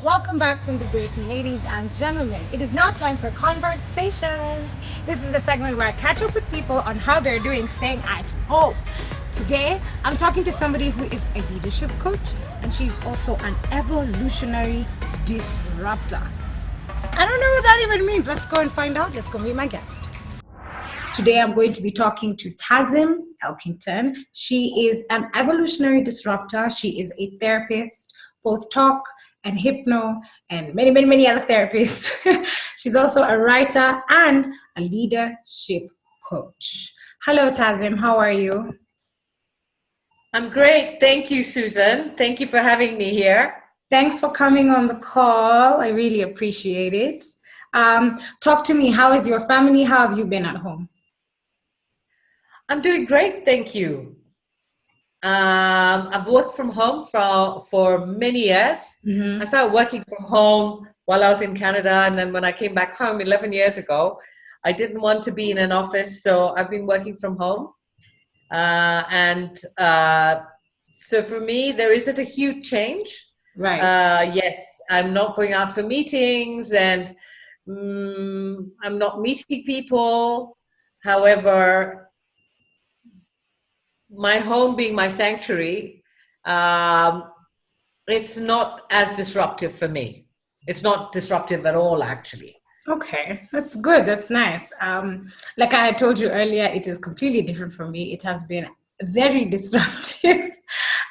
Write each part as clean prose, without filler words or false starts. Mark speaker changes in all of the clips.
Speaker 1: Welcome back from the break, ladies and gentlemen. It is now time for conversations. This is the segment where I catch up with people on how they're doing staying at home. Today, I'm talking to somebody who is a leadership coach and she's also an evolutionary disruptor. I don't know what that even means. Let's go and find out. Let's go meet my guest. Today, I'm going to be talking to Tazim Elkington. She is an evolutionary disruptor. She is a therapist, both talk and hypno, and many, many, many other therapists. She's also a writer and a leadership coach. Hello, Tazim. How are you?
Speaker 2: I'm great. Thank you, Susan. Thank you for having me here.
Speaker 1: Thanks for coming on the call. I really appreciate it. Talk to me. How is your family? How have you been at home?
Speaker 2: I'm doing great. Thank you. I've worked from home for many years. I started working from home while I was in Canada. And then when I came back home 11 years ago, I didn't want to be in an office. So I've been working from home. So for me, there isn't a huge change.
Speaker 1: Right.
Speaker 2: Yes, I'm not going out for meetings and I'm not meeting people. However, my home being my sanctuary, it's not as disruptive for me. It's not disruptive at all, actually.
Speaker 1: Okay, that's good. That's nice. Like I told you earlier, it is completely different from me. It has been very disruptive.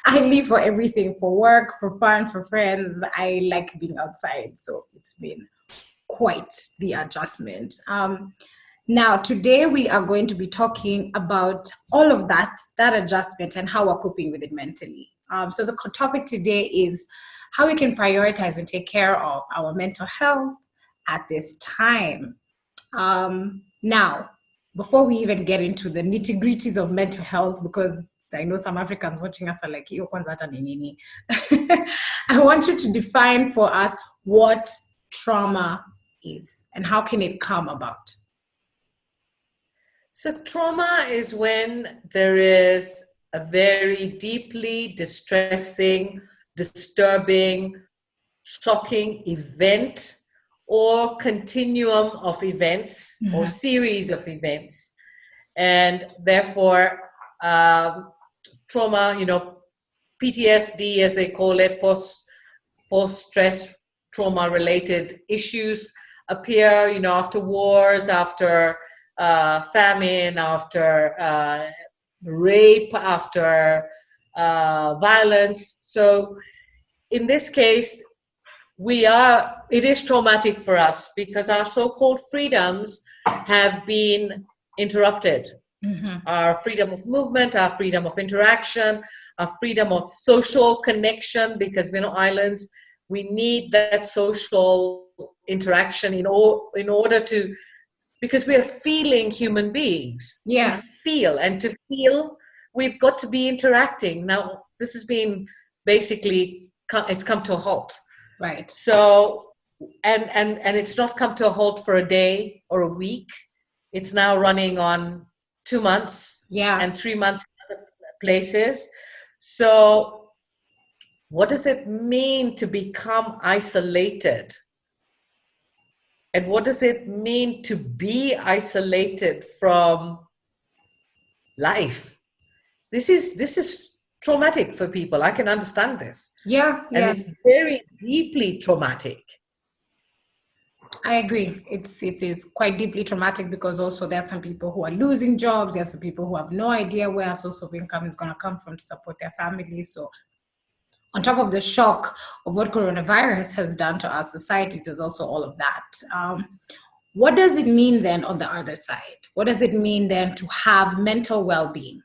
Speaker 1: I leave for everything, for work, for fun, for friends. I like being outside. So it's been quite the adjustment. Now, today we are going to be talking about all of that adjustment and how we're coping with it mentally. So the topic today is how we can prioritize and take care of our mental health at this time. Now, before we even get into the nitty-gritties of mental health, because I know some Africans watching us are like, "Iyo kwanza hata ni nini?" I want you to define for us what trauma is and how can it come about.
Speaker 2: So trauma is when there is a very deeply distressing, disturbing, shocking event or continuum of events or series of events. And therefore, trauma, PTSD, as they call it, post-stress trauma-related issues appear, after wars, after famine, after rape, after violence. So in this case, it is traumatic for us because our so-called freedoms have been interrupted. Our freedom of movement, our freedom of interaction, our freedom of social connection, because we're not islands. We need that social interaction in order to, because we are feeling human beings.
Speaker 1: Yeah.
Speaker 2: We feel, and to feel, we've got to be interacting. Now, this has been basically, it's come to a halt.
Speaker 1: Right.
Speaker 2: So, and it's not come to a halt for a day or a week. It's now running on 2 months and 3 months in other places. So what does it mean to become isolated? And what does it mean to be isolated from life? This is traumatic for people. I can understand this.
Speaker 1: Yeah.
Speaker 2: And it's very deeply traumatic.
Speaker 1: I agree. It is quite deeply traumatic because also there are some people who are losing jobs. There are some people who have no idea where a source of income is going to come from to support their families. So on top of the shock of what coronavirus has done to our society, there's also all of that. What does it mean then on the other side? What does it mean then to have mental well-being?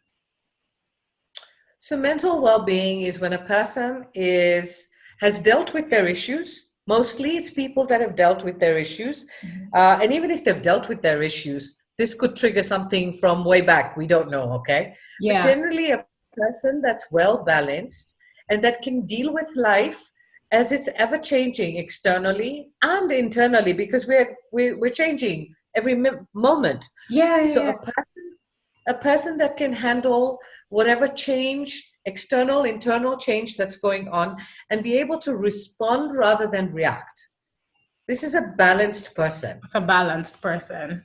Speaker 2: So mental well-being is when a person has dealt with their issues. Mostly it's people that have dealt with their issues. And even if they've dealt with their issues, this could trigger something from way back. We don't know, okay?
Speaker 1: Yeah.
Speaker 2: But generally a person that's well-balanced and that can deal with life as it's ever changing externally and internally, because we're changing every moment.
Speaker 1: Yeah.
Speaker 2: So a person a person that can handle whatever change, external, internal change that's going on, and be able to respond rather than react. This is a balanced person.
Speaker 1: It's a balanced person.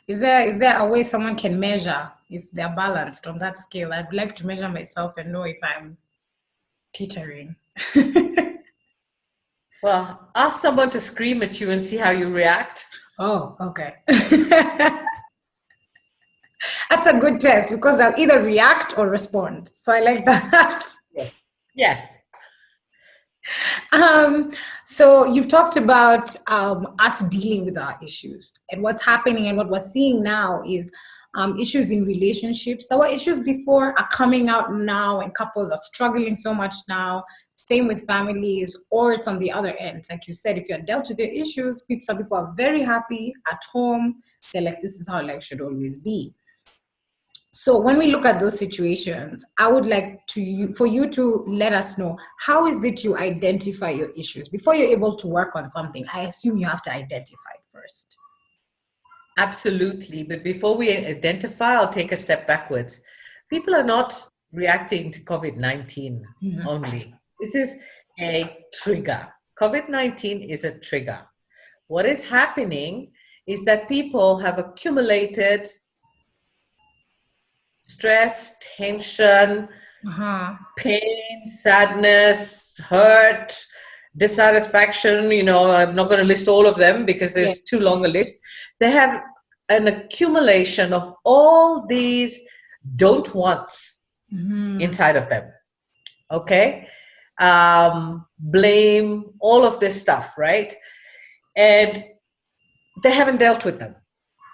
Speaker 1: Is there a way someone can measure if they're balanced on that scale? I'd like to measure myself and know if I'm teetering.
Speaker 2: Well, ask someone to scream at you and see how you react.
Speaker 1: Oh, okay. That's a good test because I'll either react or respond. So I like that.
Speaker 2: Yes.
Speaker 1: So you've talked about us dealing with our issues, and what's happening and what we're seeing now is issues in relationships. There were issues before are coming out now, and couples are struggling so much now. Same with families, or it's on the other end. Like you said, if you're dealt with your issues, some people are very happy at home. They're like, this is how life should always be. So when we look at those situations, I would like for you to let us know, how is it you identify your issues? Before you're able to work on something, I assume you have to identify it first.
Speaker 2: Absolutely. But before we identify, I'll take a step backwards. People are not reacting to COVID-19 only. This is a trigger. COVID-19 is a trigger. What is happening is that people have accumulated stress, tension, pain, sadness, hurt, dissatisfaction. I'm not going to list all of them because there's too long a list. They have an accumulation of all these don't wants inside of them. Okay? Blame, all of this stuff, right? And they haven't dealt with them.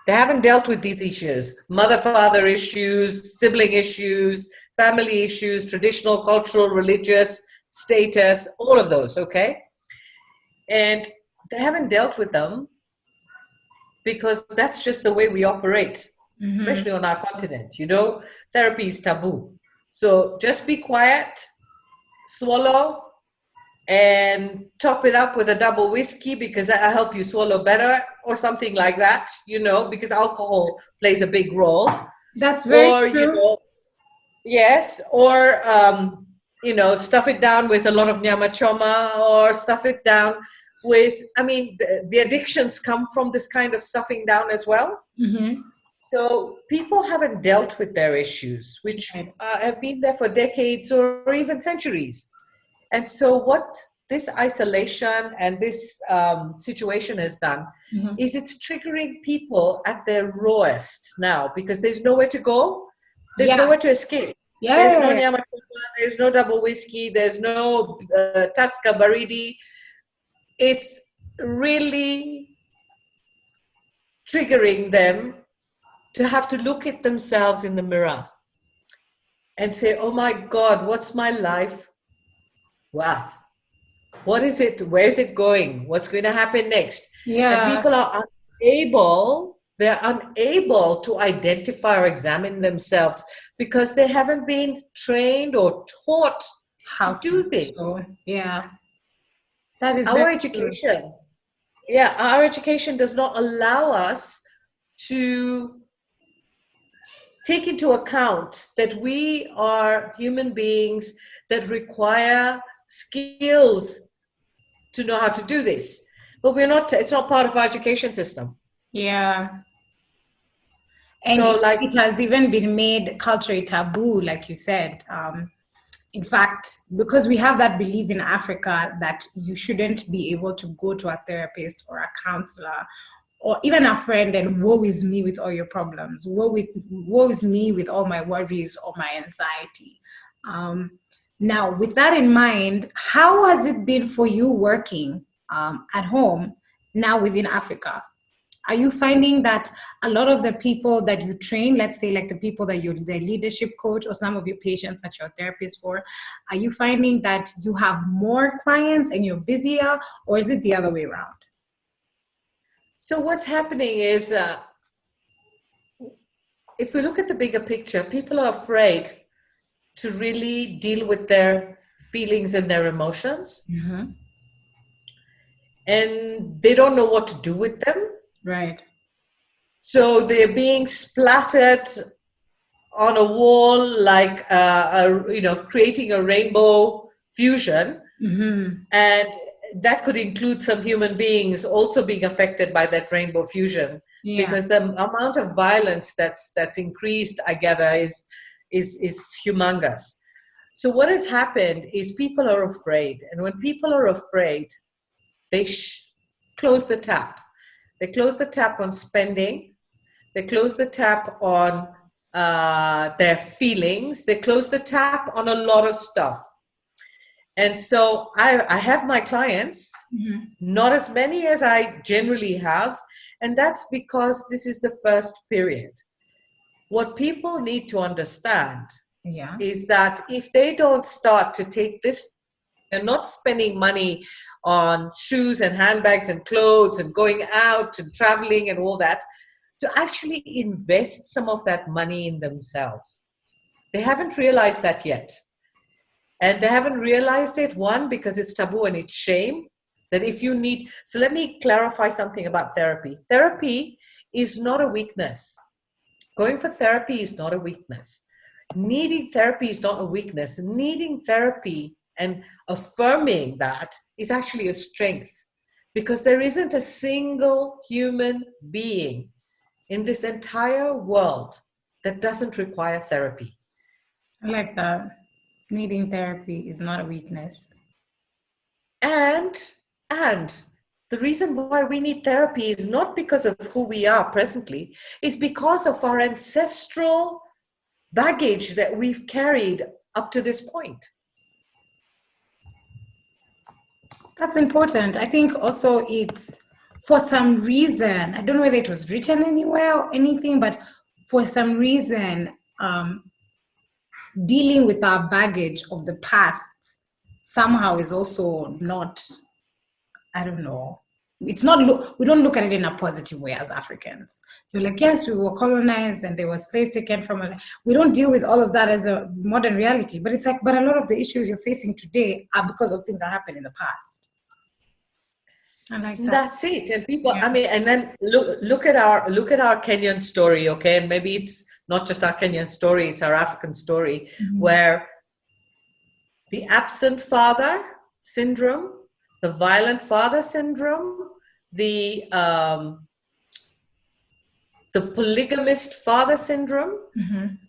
Speaker 2: They haven't dealt with these issues: mother-father issues, sibling issues, family issues, traditional, cultural, religious, status, all of those, okay? And they haven't dealt with them because that's just the way we operate, especially on our continent. Therapy is taboo. So just be quiet, swallow, and top it up with a double whiskey because that'll help you swallow better, or something like that, because alcohol plays a big role.
Speaker 1: That's very true.
Speaker 2: Yes, or, stuff it down with a lot of nyama choma, or stuff it down with, the addictions come from this kind of stuffing down as well. So people haven't dealt with their issues, which have been there for decades or even centuries. And so what this isolation and this situation has done is it's triggering people at their rawest now, because there's nowhere to go. There's nowhere to escape. There's no nyama, there's no double whiskey, there's no Tasca Baridi. It's really triggering them to have to look at themselves in the mirror and say, oh my God, what's my life worth? What is it? Where is it going? What's going to happen next? And people are unable to identify or examine themselves because they haven't been trained or taught how to do this.
Speaker 1: That is
Speaker 2: our education. Our education does not allow us to take into account that we are human beings that require skills to know how to do this. But it's not part of our education system.
Speaker 1: And so, it has even been made culturally taboo, like you said. In fact, because we have that belief in Africa that you shouldn't be able to go to a therapist or a counselor or even a friend and woe is me with all your problems, woe is me with all my worries or my anxiety. Now, with that in mind, how has it been for you working at home now within Africa? Are you finding that a lot of the people that you train, let's say like the people that you're the leadership coach or some of your patients that you're a therapist for, are you finding that you have more clients and you're busier, or is it the other way around?
Speaker 2: So what's happening is, if we look at the bigger picture, people are afraid to really deal with their feelings and their emotions. And they don't know what to do with them.
Speaker 1: Right.
Speaker 2: So they're being splattered on a wall, like creating a rainbow fusion, and that could include some human beings also being affected by that rainbow fusion, because the amount of violence that's increased, I gather, is humongous. So what has happened is people are afraid, and when people are afraid, they close the tap. They close the tap on spending. They close the tap on their feelings. They close the tap on a lot of stuff. And so I have my clients, not as many as I generally have, and that's because this is the first period. What people need to understand is that if they don't start to take this, they're not spending money on shoes and handbags and clothes and going out and traveling and all that, to actually invest some of that money in themselves. They haven't realized that yet. And they haven't realized it, one, because it's taboo and it's shame. That if you need, so let me clarify something about therapy. Therapy is not a weakness. Going for therapy is not a weakness. Needing therapy is not a weakness. Needing therapy and affirming that is actually a strength, because there isn't a single human being in this entire world that doesn't require therapy.
Speaker 1: I like that. Needing therapy is not a weakness.
Speaker 2: And the reason why we need therapy is not because of who we are presently, it's because of our ancestral baggage that we've carried up to this point.
Speaker 1: That's important. I think also it's, for some reason, I don't know whether it was written anywhere or anything, but for some reason, dealing with our baggage of the past somehow is also not, I don't know, it's not, we don't look at it in a positive way as Africans. You're like, yes, we were colonized and there were slaves taken from us. We don't deal with all of that as a modern reality, but it's like, but a lot of the issues you're facing today are because of things that happened in the past. I like that.
Speaker 2: That's it. And people, I mean, and then look at our Kenyan story, okay? And maybe it's not just our Kenyan story, it's our African story, where the absent father syndrome, the violent father syndrome, the polygamist father syndrome,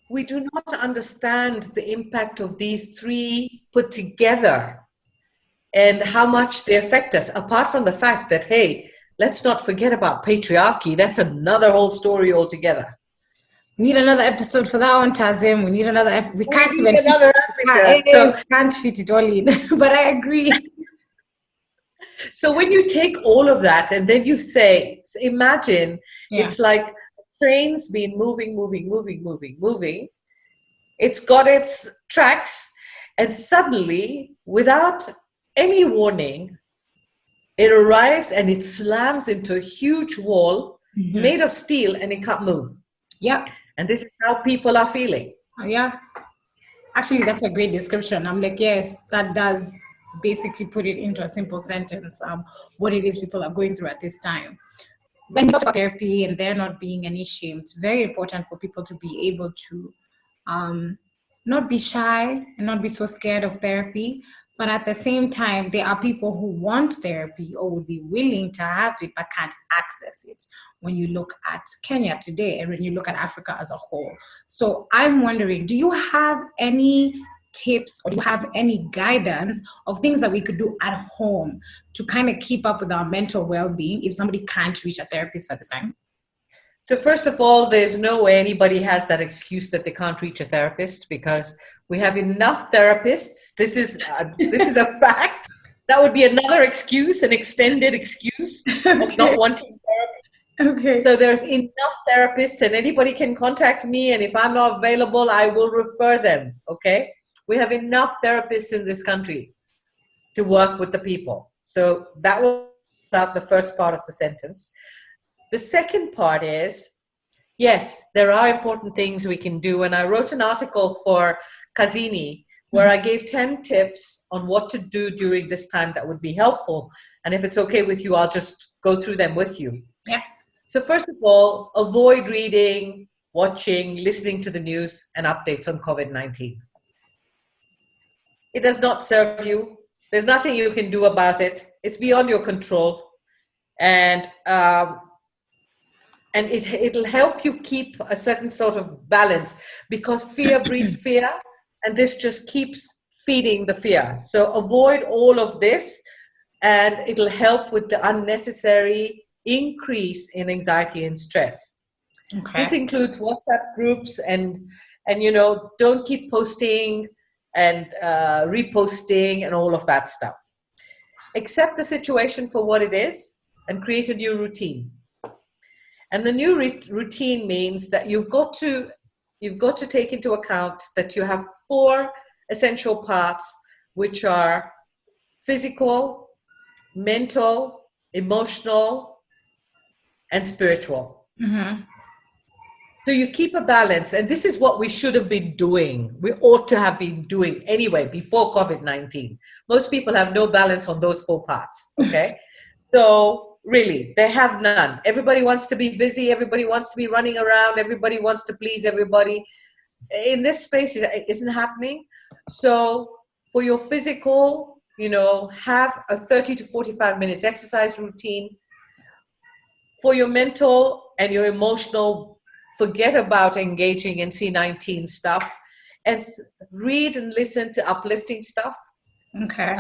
Speaker 2: we do not understand the impact of these three put together and how much they affect us, apart from the fact that, hey, let's not forget about patriarchy. That's another whole story altogether.
Speaker 1: We need another episode for that one, Tazim. We need another. We can't
Speaker 2: even fit
Speaker 1: can't fit it all in. But I agree.
Speaker 2: So when you take all of that and then you say, imagine it's like train's been moving. It's got its tracks, and suddenly, without any warning, it arrives and it slams into a huge wall made of steel, and it can't move.
Speaker 1: Yeah.
Speaker 2: And this is how people are feeling.
Speaker 1: Yeah. Actually, that's a great description. I'm like, yes, that does basically put it into a simple sentence, what it is people are going through at this time. When you talk about therapy and there not being any shame, it's very important for people to be able to not be shy and not be so scared of therapy. But at the same time, there are people who want therapy or would be willing to have it but can't access it when you look at Kenya today and when you look at Africa as a whole. So I'm wondering, do you have any tips or do you have any guidance of things that we could do at home to kind of keep up with our mental well-being if somebody can't reach a therapist at this time?
Speaker 2: So first of all, there's no way anybody has that excuse that they can't reach a therapist, because we have enough therapists. This is a fact. That would be another excuse, an extended excuse of not wanting therapy.
Speaker 1: Okay.
Speaker 2: So there's enough therapists, and anybody can contact me, and if I'm not available, I will refer them, okay? We have enough therapists in this country to work with the people. So that was about the first part of the sentence. The second part is, yes, there are important things we can do. And I wrote an article for Kazini where I gave 10 tips on what to do during this time that would be helpful. And if it's okay with you, I'll just go through them with you.
Speaker 1: Yeah.
Speaker 2: So first of all, avoid reading watching, listening to the news and updates on COVID-19. It does not serve you. There's nothing you can do about it. It's beyond your control. And it'll help you keep a certain sort of balance, because fear breeds fear, and this just keeps feeding the fear. So avoid all of this, and it'll help with the unnecessary increase in anxiety and stress.
Speaker 1: Okay.
Speaker 2: This includes WhatsApp groups and don't keep posting and reposting and all of that stuff. Accept the situation for what it is and create a new routine. And the new routine means that you've got to take into account that you have 4 essential parts, which are physical, mental, emotional, and spiritual.
Speaker 1: Mm-hmm.
Speaker 2: So you keep a balance, and this is what we should have been doing. We ought to have been doing anyway before COVID-19. Most people have no balance on those 4 parts, okay? So really, they have none. Everybody wants to be busy. Everybody wants to be running around. Everybody wants to please everybody. In this space, it isn't happening. So for your physical, have a 30 to 45 minutes exercise routine. For your mental and your emotional, forget about engaging in C19 stuff and read and listen to uplifting stuff.
Speaker 1: Okay.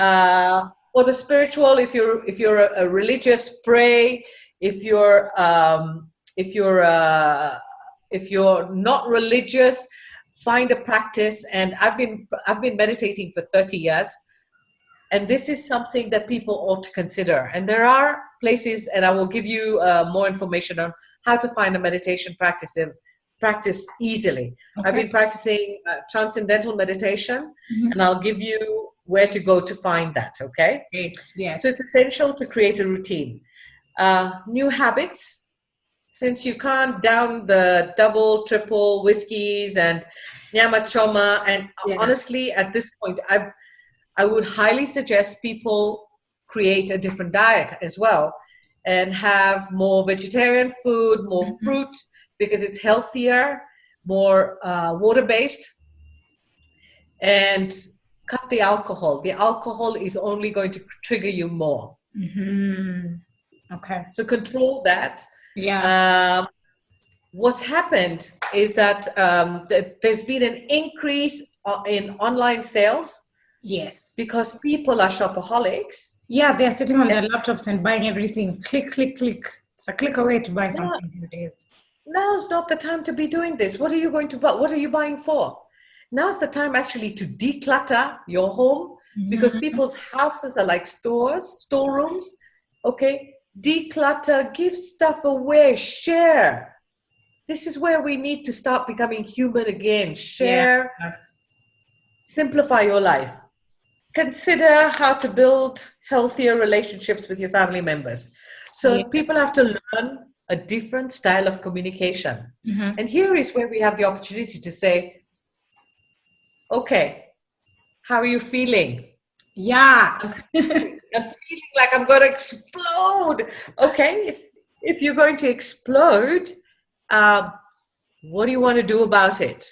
Speaker 2: For the spiritual, if you're a religious, pray. If you're not religious, find a practice. And I've been meditating for 30 years. And this is something that people ought to consider. And there are places, and I will give you more information on how to find a meditation practice easily. Okay. I've been practicing transcendental meditation, and I'll give you where to go to find that, okay?
Speaker 1: Great, yes.
Speaker 2: So it's essential to create a routine. New habits, since you can't down the double, triple whiskeys and nyama choma, and honestly, at this point, I would highly suggest people create a different diet as well and have more vegetarian food, more fruit, because it's healthier, more water-based, and cut the alcohol. The alcohol is only going to trigger you more.
Speaker 1: Okay.
Speaker 2: So control that.
Speaker 1: Yeah.
Speaker 2: What's happened is that there's been an increase in online sales.
Speaker 1: Yes.
Speaker 2: Because people are shopaholics.
Speaker 1: Yeah, they're sitting on their laptops and buying everything. Click, click, click. It's a click away to buy something these days.
Speaker 2: Now's not the time to be doing this. What are you going to buy? What are you buying for? Now's the time actually to declutter your home, because people's houses are like storerooms. Okay? Declutter, give stuff away, share. This is where we need to start becoming human again. Share, simplify your life. Consider how to build healthier relationships with your family members. So people have to learn a different style of communication. And here is where we have the opportunity to say, okay, how are you feeling?
Speaker 1: Yeah.
Speaker 2: I'm feeling like I'm going to explode. Okay, if you're going to explode, what do you want to do about it?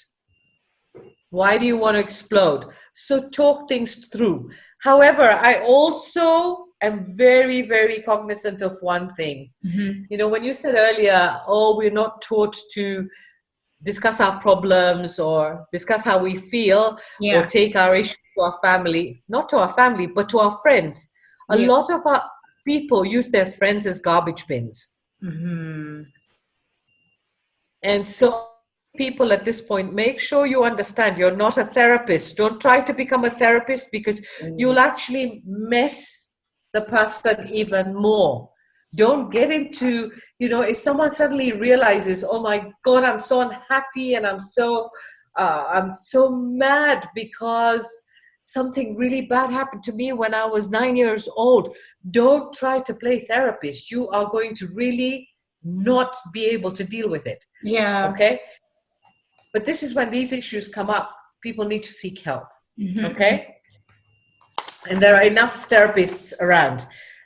Speaker 2: Why do you want to explode? So talk things through. However, I also am very, very cognizant of one thing. When you said earlier, we're not taught to discuss our problems or discuss how we feel or take our issue to our family, not to our family, but to our friends. A lot of our people use their friends as garbage bins. And so people at this point, make sure you understand you're not a therapist. Don't try to become a therapist, because you'll actually mess the person even more. Don't get into, if someone suddenly realizes, oh my God, I'm so unhappy and I'm so mad because something really bad happened to me when I was 9 years old. Don't try to play therapist. You are going to really not be able to deal with it.
Speaker 1: Yeah.
Speaker 2: Okay? But this is when these issues come up, people need to seek help. Okay? And there are enough therapists around.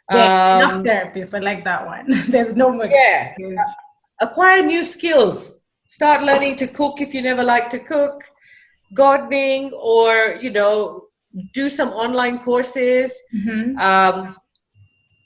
Speaker 1: Enough therapists. I like that one. There's no more excuses.
Speaker 2: Acquire new skills. Start learning to cook if you never like to cook, gardening, or, do some online courses.
Speaker 1: Mm-hmm.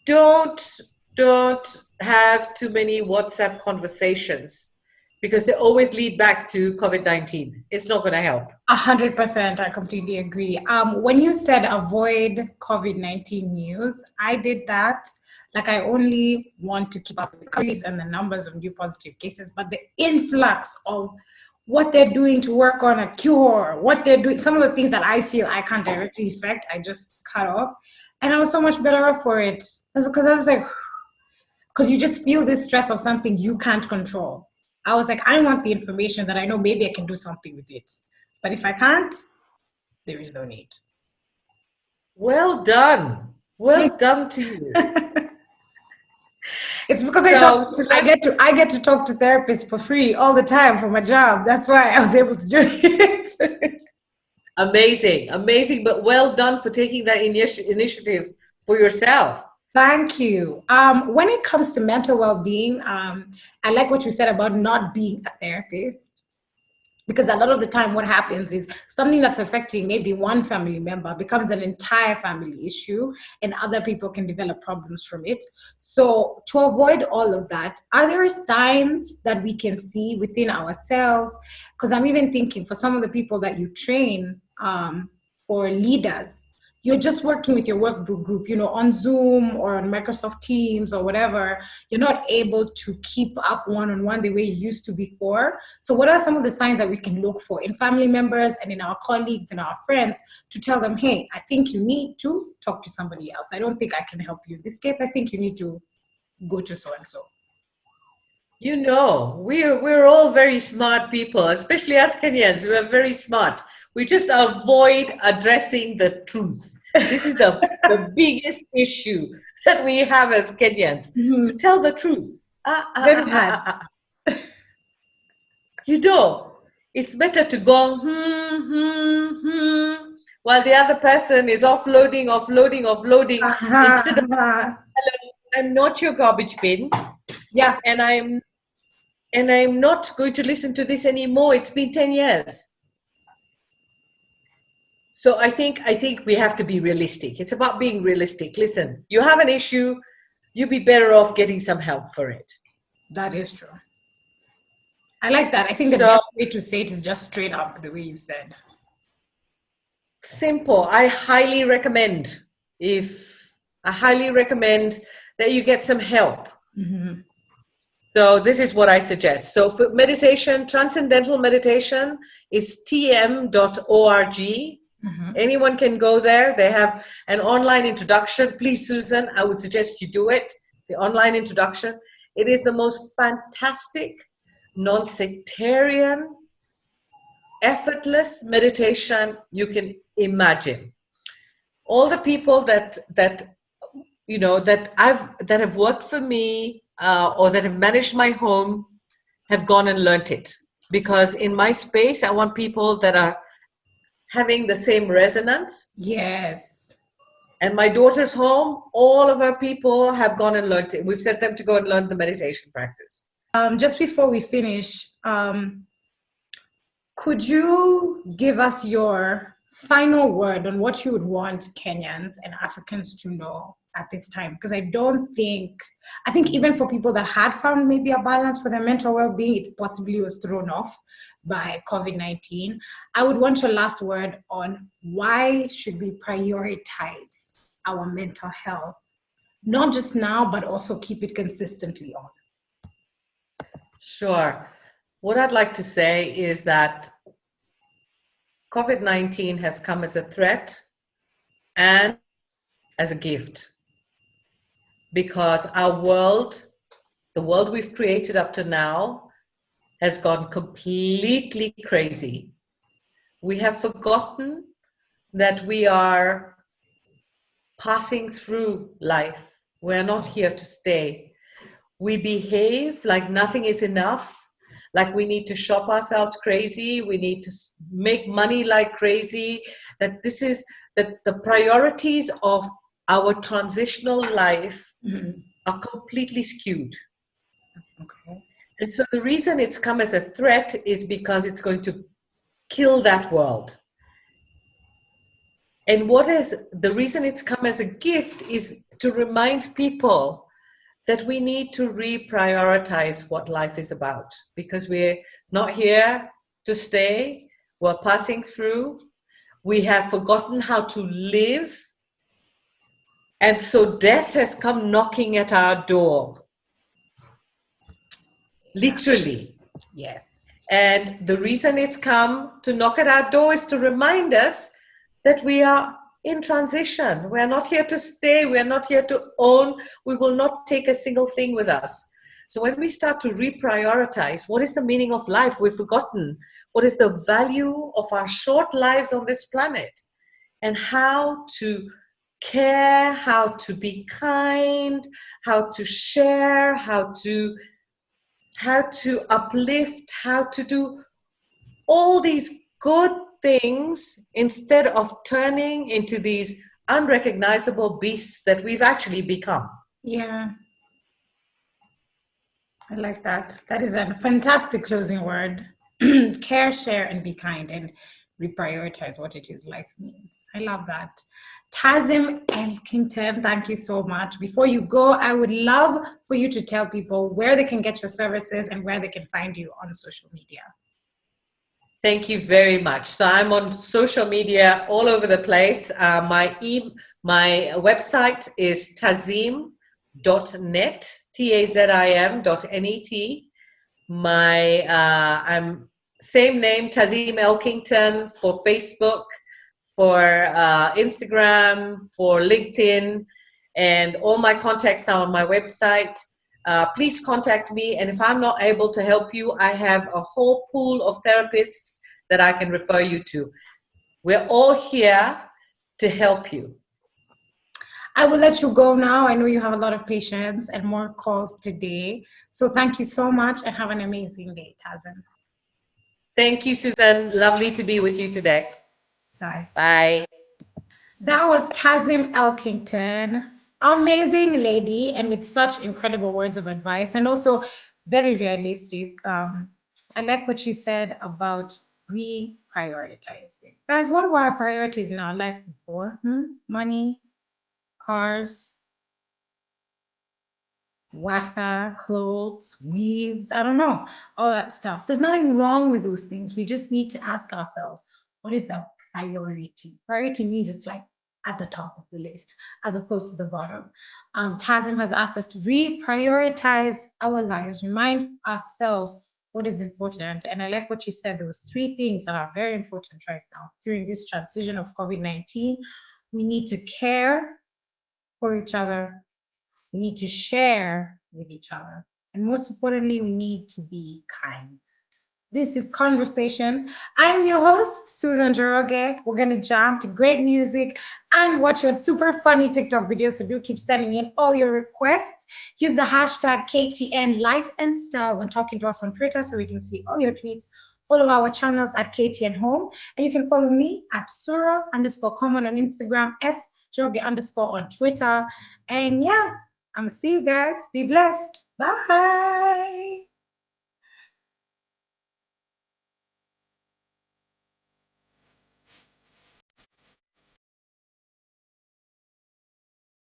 Speaker 2: Don't don't have too many WhatsApp conversations because they always lead back to COVID-19. It's not going to help.
Speaker 1: 100%, I completely agree. When you said avoid COVID-19 news, I did that. Like, I only want to keep up with the cases and the numbers of new positive cases, but the influx of what they're doing to work on a cure, what they're doing, some of the things that I feel I can't directly affect, I just cut off. And I was so much better off for it. Because I was like, because you just feel this stress of something you can't control. I was like, I want the information that I know maybe I can do something with it. But if I can't, there is no need.
Speaker 2: Well done. Well done to you.
Speaker 1: It's because I get to talk to therapists for free all the time for my job. That's why I was able to do it.
Speaker 2: Amazing, amazing, but well done for taking that initiative for yourself.
Speaker 1: Thank you. When it comes to mental well-being, I like what you said about not being a therapist. Because a lot of the time what happens is something that's affecting maybe one family member becomes an entire family issue and other people can develop problems from it. So to avoid all of that, are there signs that we can see within ourselves? Because I'm even thinking for some of the people that you train for leaders, you're just working with your work group, on Zoom or on Microsoft Teams or whatever. You're not able to keep up one-on-one the way you used to before. So what are some of the signs that we can look for in family members and in our colleagues and our friends to tell them, hey, I think you need to talk to somebody else. I don't think I can help you in this case. I think you need to go to so-and-so.
Speaker 2: We're all very smart people, especially as Kenyans. We are very smart. We just avoid addressing the truth. This is the biggest issue that we have as Kenyans, to tell the truth. It's better to go while the other person is offloading instead of, hello, I'm not your garbage bin.
Speaker 1: Yeah.
Speaker 2: And I'm not going to listen to this anymore. It's been 10 years. So I think we have to be realistic. It's about being realistic. Listen, you have an issue, you'd be better off getting some help for it.
Speaker 1: That is true. I like that. I think the best way to say it is just straight up the way you said.
Speaker 2: Simple. I highly recommend that you get some help.
Speaker 1: Mm-hmm.
Speaker 2: So this is what I suggest. So for meditation, transcendental meditation is tm.org.
Speaker 1: Mm-hmm.
Speaker 2: Anyone can go there. They have an online introduction. Please, Susan, I would suggest you do it. The online introduction. It is the most fantastic, non-sectarian, effortless meditation you can imagine. All the people that have worked for me or that have managed my home have gone and learnt it, because in my space I want people that are having the same resonance.
Speaker 1: Yes.
Speaker 2: And my daughter's home, all of our people have gone and learnt it. We've sent them to go and learn the meditation practice.
Speaker 1: Just before we finish, could you give us your final word on what you would want Kenyans and Africans to know at this time? Because I think even for people that had found maybe a balance for their mental well-being, it possibly was thrown off by COVID-19. I would want your last word on why should we prioritize our mental health, not just now, but also keep it consistently on.
Speaker 2: Sure. What I'd like to say is that COVID-19 has come as a threat and as a gift, because our world, the world we've created up to now, has gone completely crazy. We have forgotten that we are passing through life. We're not here to stay. We behave like nothing is enough, like we need to shop ourselves crazy, we need to make money like crazy, that this is that the priorities of our transitional life are completely skewed.
Speaker 1: Okay.
Speaker 2: And so the reason it's come as a threat is because it's going to kill that world. And what is the reason it's come as a gift is to remind people that we need to reprioritize what life is about, because we're not here to stay, we're passing through, we have forgotten how to live, and so death has come knocking at our door, literally.
Speaker 1: Yes.
Speaker 2: And the reason it's come to knock at our door is to remind us that we are in transition. We are not here to stay. We are not here to own. We will not take a single thing with us. So when we start to reprioritize, what is the meaning of life? We've forgotten. What is the value of our short lives on this planet? And how to care, how to be kind, how to share, how to uplift, how to do all these good things instead of turning into these unrecognizable beasts that we've actually become.
Speaker 1: Yeah. I like that. That is a fantastic closing word. Care, share, and be kind, and reprioritize what it is life means. I love that. Tazim Elkington, thank you so much. Before you go, I would love for you to tell people where they can get your services and where they can find you on social media.
Speaker 2: Thank you very much. So I'm on social media all over the place. My website is tazim.net, tazim.net. I'm same name, Tazim Elkington, for Facebook, for Instagram, for LinkedIn, and all my contacts are on my website. Please contact me, and if I'm not able to help you, I have a whole pool of therapists that I can refer you to. We're all here to help you.
Speaker 1: I will let you go now. I know you have a lot of patience and more calls today. So thank you so much and have an amazing day, Tazim.
Speaker 2: Thank you, Susan. Lovely to be with you today.
Speaker 1: Bye.
Speaker 2: Bye.
Speaker 1: That was Tazim Elkington. Amazing lady, and with such incredible words of advice, and also very realistic. I like what she said about reprioritizing. Guys, what were our priorities in our life before? Money, cars, Wi-Fi, clothes, weeds, I don't know, all that stuff. There's nothing wrong with those things. We just need to ask ourselves, what is the priority? Priority means it's like at the top of the list as opposed to the bottom. Tazim has asked us to reprioritize our lives, remind ourselves what is important. And I like what she said. There was three things that are very important right now during this transition of COVID-19. We need to care for each other. We need to share with each other. And most importantly, we need to be kind. This is Conversations. I'm your host, Susan Jeroge. We're going to jam to great music and watch your super funny TikTok videos. So do keep sending in all your requests. Use the hashtag KTN Life and Style when talking to us on Twitter so we can see all your tweets. Follow our channels at KTN Home. And you can follow me at Sura_common on Instagram, Jeroge_ on Twitter. And yeah, I'm gonna see you guys. Be blessed. Bye.